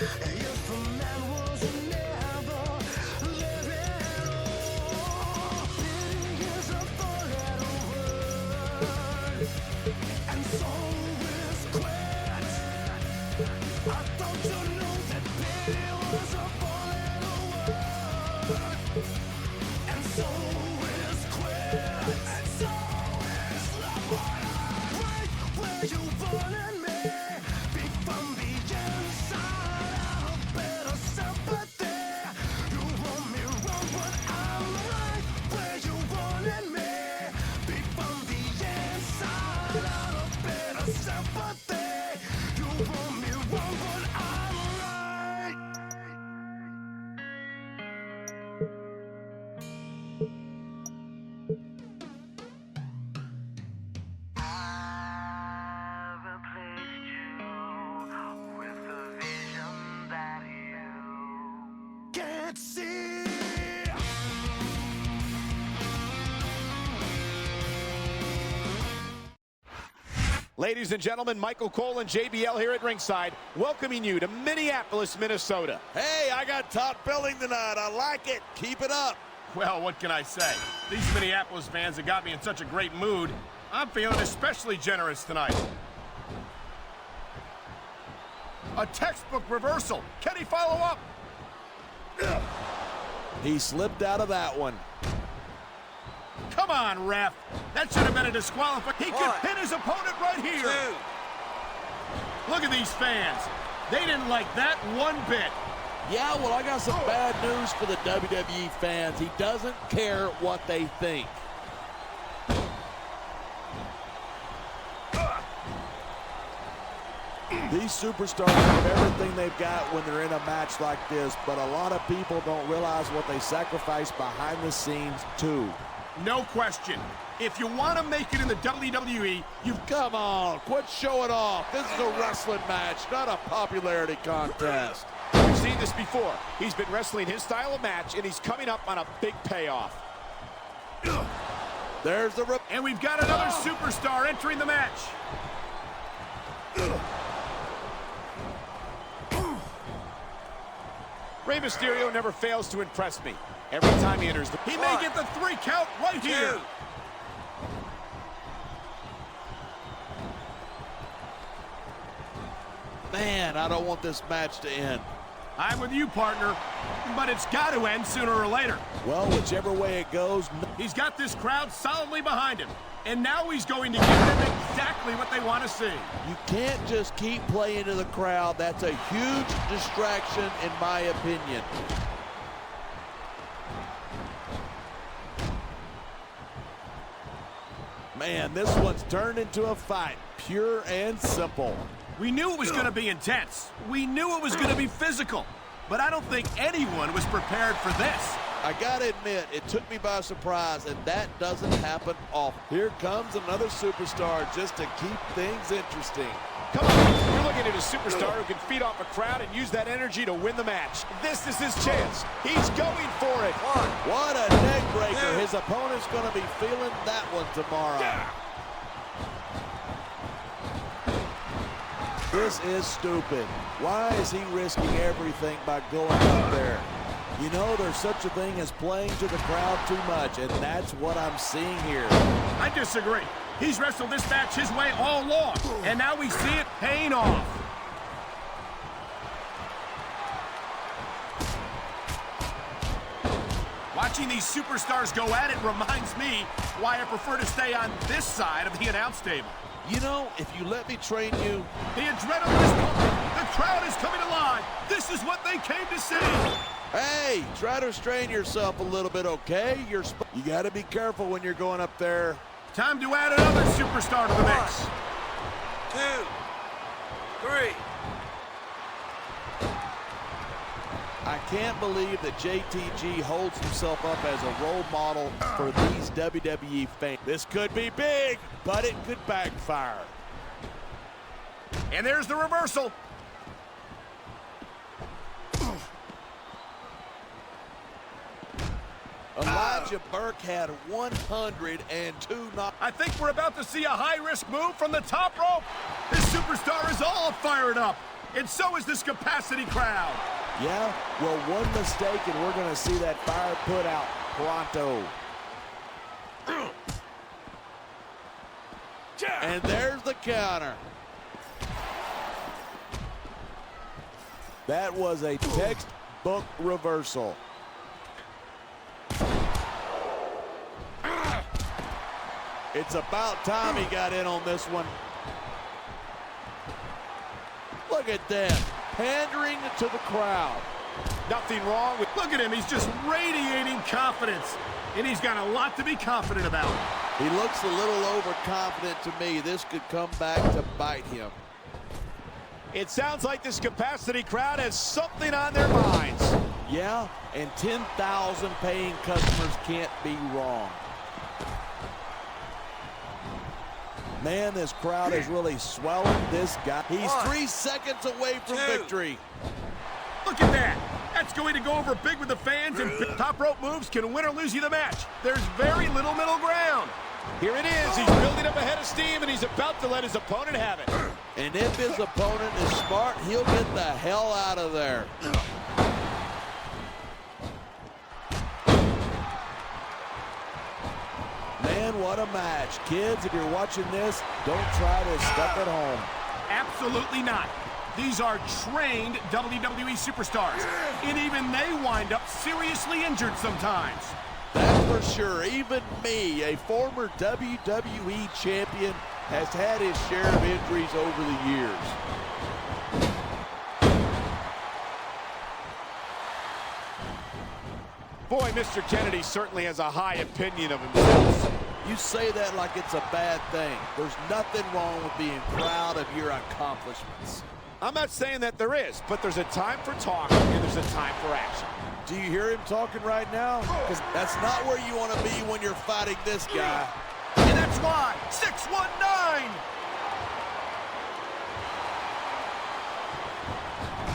If a man was never there at all, pity is a four-letter word, and so is quit. I thought you knew that pity was a four-letter word, and so is quit, and so is love. Right where you wanted me, be from the inside out, a better sympathy. You want me wrong, but I'm right where you wanted me, be from the inside out, a better sympathy. You want me wrong, but I'm right. I've replaced you with a vision that you can't see. Ladies and gentlemen, Michael Cole and JBL here at ringside, welcoming you to Minneapolis, Minnesota. Hey, I got top billing tonight. I like it. Keep it up. Well, what can I say? These Minneapolis fans have got me in such a great mood. I'm feeling especially generous tonight. A textbook reversal. Can he follow up? He slipped out of that one. Come on, ref. That should have been a disqualification. He could pin his opponent right here. Look at these fans. They didn't like that one bit. Yeah, well, I got some bad news for the WWE fans. He doesn't care what they think. These superstars have everything they've got when they're in a match like this, but a lot of people don't realize what they sacrifice behind the scenes, too. No question. If you want to make it in the WWE, you've Come on, quit showing off. This is a wrestling match, not a popularity contest. We've seen this before. He's been wrestling his style of match, and he's coming up on a big payoff. There's the... And we've got another superstar entering the match. Rey Mysterio never fails to impress me. Every time he enters the... He may get the 3 count right here. Man, I don't want this match to end. I'm with you, partner, but it's got to end sooner or later. Well, whichever way it goes... He's got this crowd solidly behind him, and now he's going to give them exactly what they want to see. You can't just keep playing to the crowd. That's a huge distraction, in my opinion. Man, this one's turned into a fight, pure and simple. We knew it was going to be intense. We knew it was going to be physical. But I don't think anyone was prepared for this. I gotta admit, it took me by surprise, and that doesn't happen often. Here comes another superstar just to keep things interesting. Come on, you're looking at a superstar who can feed off a crowd and use that energy to win the match. This is his chance. He's going for it. What a neck breaker. His opponent's going to be feeling that one tomorrow. This is stupid. Why is he risking everything by going up there? You know, there's such a thing as playing to the crowd too much, and that's what I'm seeing here. I disagree. He's wrestled this match his way all along, and now we see it paying off. Watching these superstars go at it reminds me why I prefer to stay on this side of the announce table. You know, if you let me train you... The adrenaline is pumping. The crowd is coming alive. This is what they came to see. Hey, try to restrain yourself a little bit, okay? You got to be careful when you're going up there. Time to add another superstar to the mix. 1, 2, 3. I can't believe that JTG holds himself up as a role model for these WWE fans. This could be big, but it could backfire. And there's the reversal. Elijah Burke had 102 knocks. I think we're about to see a high-risk move from the top rope. This superstar is all fired up. and so is this capacity crowd. Yeah, well, one mistake and we're going to see that fire put out pronto. And there's the counter. That was a textbook reversal. It's about time he got in on this one. Look at that, pandering to the crowd. Nothing wrong with... Look at him, he's just radiating confidence. And he's got a lot to be confident about. He looks a little overconfident to me. This could come back to bite him. It sounds like this capacity crowd has something on their minds. Yeah, and 10,000 paying customers can't be wrong. Man, this crowd is really swelling this guy. He's 3 seconds away from victory. Look at that. That's going to go over big with the fans, and top rope moves can win or lose you the match. There's very little middle ground. Here it is. He's building up a head of steam, and he's about to let his opponent have it. And if his opponent is smart, he'll get the hell out of there. Man, what a match. Kids, if you're watching this, don't try this stuff at home. Absolutely not. These are trained WWE superstars, and even they wind up seriously injured sometimes. That's for sure. Even me, a former WWE champion, has had his share of injuries over the years. Boy, Mr. Kennedy certainly has a high opinion of himself. You say that like it's a bad thing. There's nothing wrong with being proud of your accomplishments. I'm not saying that there is, but there's a time for talk and there's a time for action. Do you hear him talking right now? Because that's not where you want to be when you're fighting this guy. And that's why 619.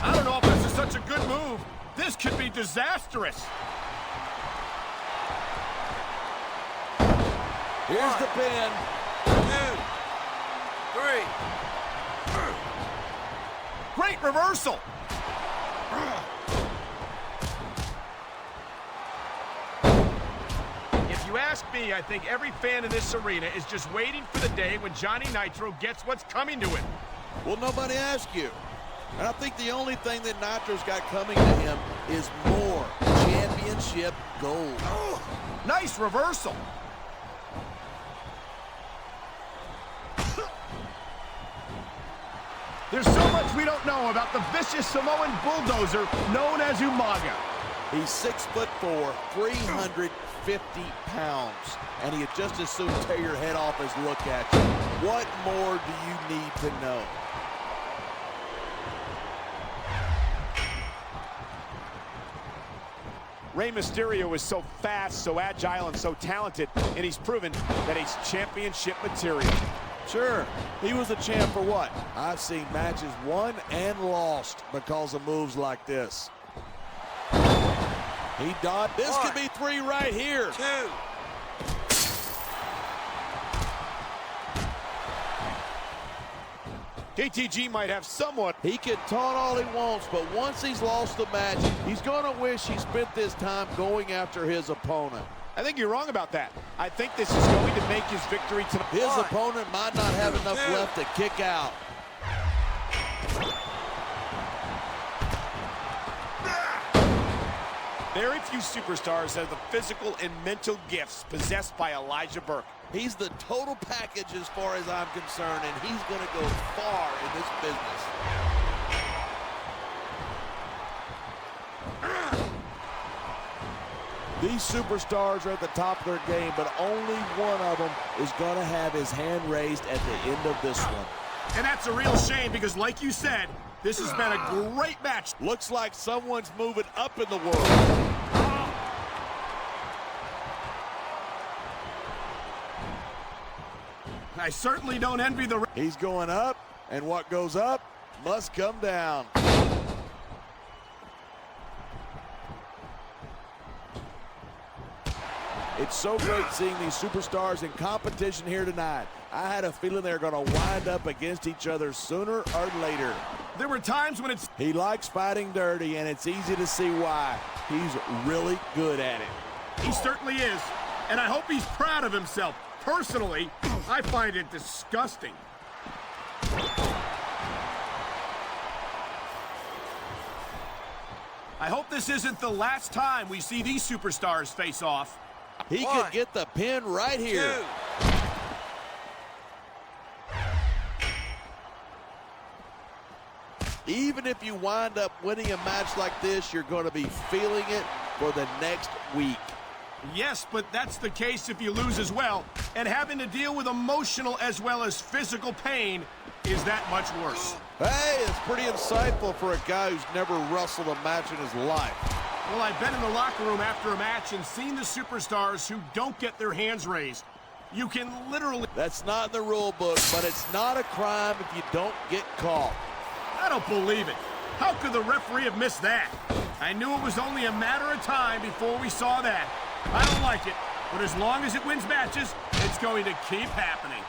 I don't know if this is such a good move. This could be disastrous. Here's the pin. 2, 3. Great reversal. If you ask me, I think every fan in this arena is just waiting for the day when Johnny Nitro gets what's coming to him. Well, nobody asked you. And I think the only thing that Nitro's got coming to him is more championship gold. Oh, nice reversal. There's so much we don't know about the vicious Samoan bulldozer known as Umaga. He's 6'4", 350 pounds, and he'd just as soon tear your head off as look at you. What more do you need to know? Rey Mysterio is so fast, so agile, and so talented, and he's proven that he's championship material. Sure, he was a champ for what? I've seen matches won and lost because of moves like this. He dodged. This could be 3 right here. 2. JTG might have somewhat. He can taunt all he wants, but once he's lost the match, he's going to wish he spent this time going after his opponent. I think you're wrong about that. I think this is going to make his victory tonight. His opponent might not have enough left to kick out. Very few superstars have the physical and mental gifts possessed by Elijah Burke. He's the total package as far as I'm concerned, and he's going to go far in this business. These superstars are at the top of their game, but only one of them is going to have his hand raised at the end of this one. And that's a real shame because, like you said, this has been a great match. Looks like someone's moving up in the world. I certainly don't envy the... He's going up, and what goes up must come down. It's so great seeing these superstars in competition here tonight. I had a feeling they're going to wind up against each other sooner or later. There were times when it's... He likes fighting dirty, and it's easy to see why. He's really good at it. He certainly is, and I hope he's proud of himself. Personally, I find it disgusting. I hope this isn't the last time we see these superstars face off. He could get the pin right here. 2. Even if you wind up winning a match like this, you're going to be feeling it for the next week. Yes, but that's the case if you lose as well. And having to deal with emotional as well as physical pain is that much worse. Hey, it's pretty insightful for a guy who's never wrestled a match in his life. Well, I've been in the locker room after a match and seen the superstars who don't get their hands raised. You can literally... That's not in the rule book, but it's not a crime if you don't get caught. I don't believe it. How could the referee have missed that? I knew it was only a matter of time before we saw that. I don't like it, but as long as it wins matches, it's going to keep happening.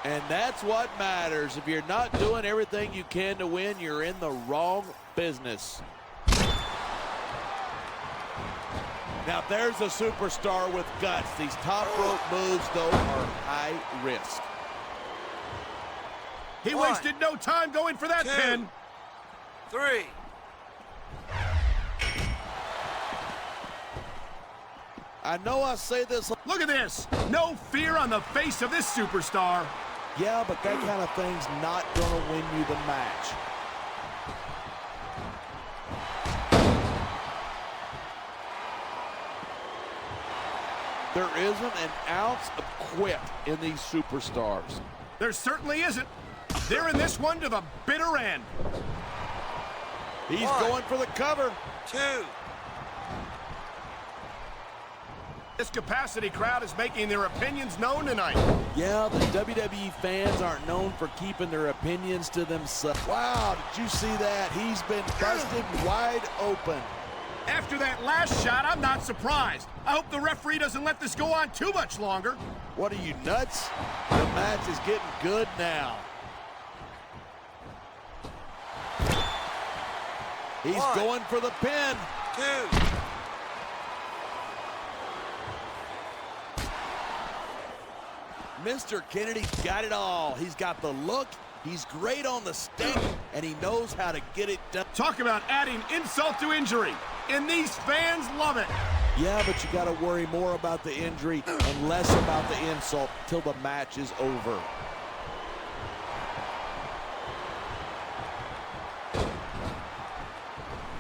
And that's what matters. If you're not doing everything you can to win, you're in the wrong business. Now there's a superstar with guts. These top rope moves, though, are high risk. He wasted no time going for that 2. pin. 3. I know I say this. Look at this. No fear on the face of this superstar. Yeah, but that kind of thing's not going to win you the match. There isn't an ounce of quit in these superstars. There certainly isn't. They're in this one to the bitter end. He's 1. going for the cover. 2. This capacity crowd is making their opinions known tonight. Yeah, the WWE fans aren't known for keeping their opinions to themselves. Wow, did you see that? He's been busted wide open. After that last shot, I'm not surprised. I hope the referee doesn't let this go on too much longer. What are you, nuts? The match is getting good now. He's 1. going for the pin. 2. Mr. Kennedy's got it all. He's got the look, he's great on the stick, and he knows how to get it done. Talk about adding insult to injury. And these fans love it. Yeah, but you got to worry more about the injury and less about the insult till the match is over.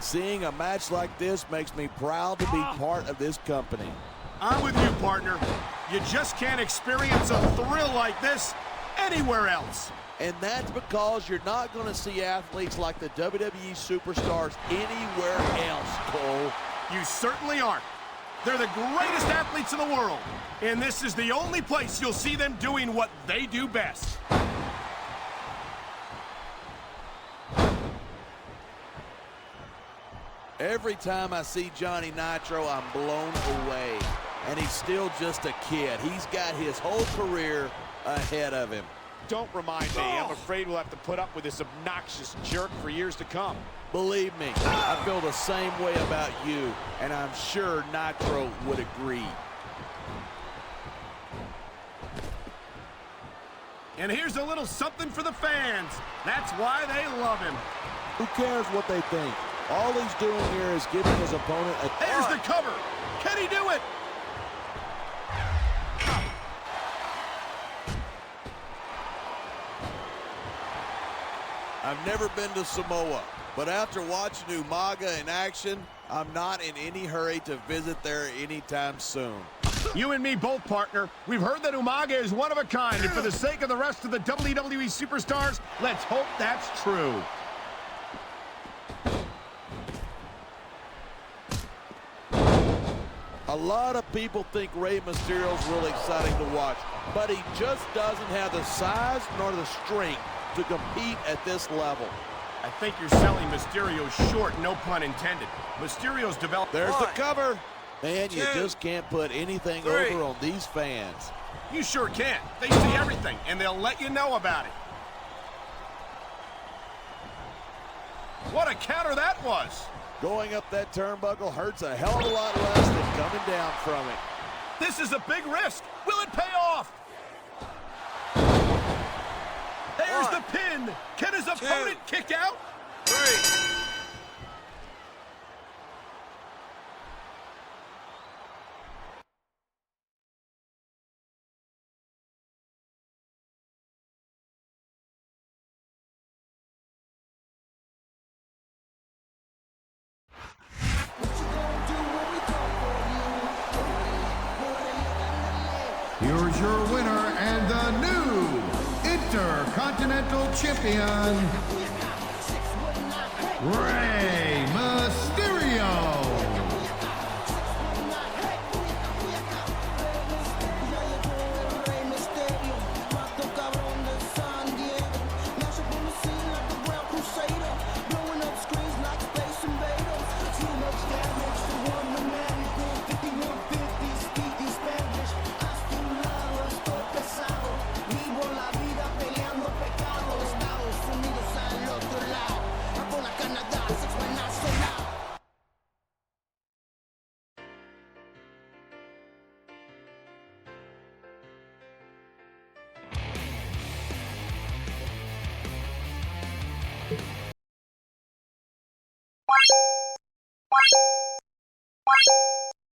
Seeing a match like this makes me proud to be part of this company. I'm with you, partner. You just can't experience a thrill like this anywhere else. And that's because you're not going to see athletes like the WWE superstars anywhere else, Cole. You certainly aren't. They're the greatest athletes in the world. And this is the only place you'll see them doing what they do best. Every time I see Johnny Nitro, I'm blown away. And he's still just a kid. He's got his whole career ahead of him. Don't remind me. I'm afraid we'll have to put up with this obnoxious jerk for years to come. Believe me, I feel the same way about you, and I'm sure Nitro would agree. And here's a little something for the fans. That's why they love him. Who cares what they think? All he's doing here is giving his opponent a... There's the cover. Can he do it? I've never been to Samoa, but after watching Umaga in action, I'm not in any hurry to visit there anytime soon. You and me both, partner. We've heard that Umaga is one of a kind, and for the sake of the rest of the WWE superstars, let's hope that's true. A lot of people think Rey Mysterio's really exciting to watch, but he just doesn't have the size nor the strength to compete at this level. I think you're selling Mysterio short, no pun intended. Mysterio's developed... There's the 1, cover. Man, you 2, just can't put anything 3. over on these fans. You sure can. They see everything, and they'll let you know about it. What a counter that was. Going up that turnbuckle hurts a hell of a lot less than coming down from it. This is a big risk. Will it pay off? There's the pin. Can his opponent kick out? 3. Here's your winner and the new Intercontinental Champion, Ray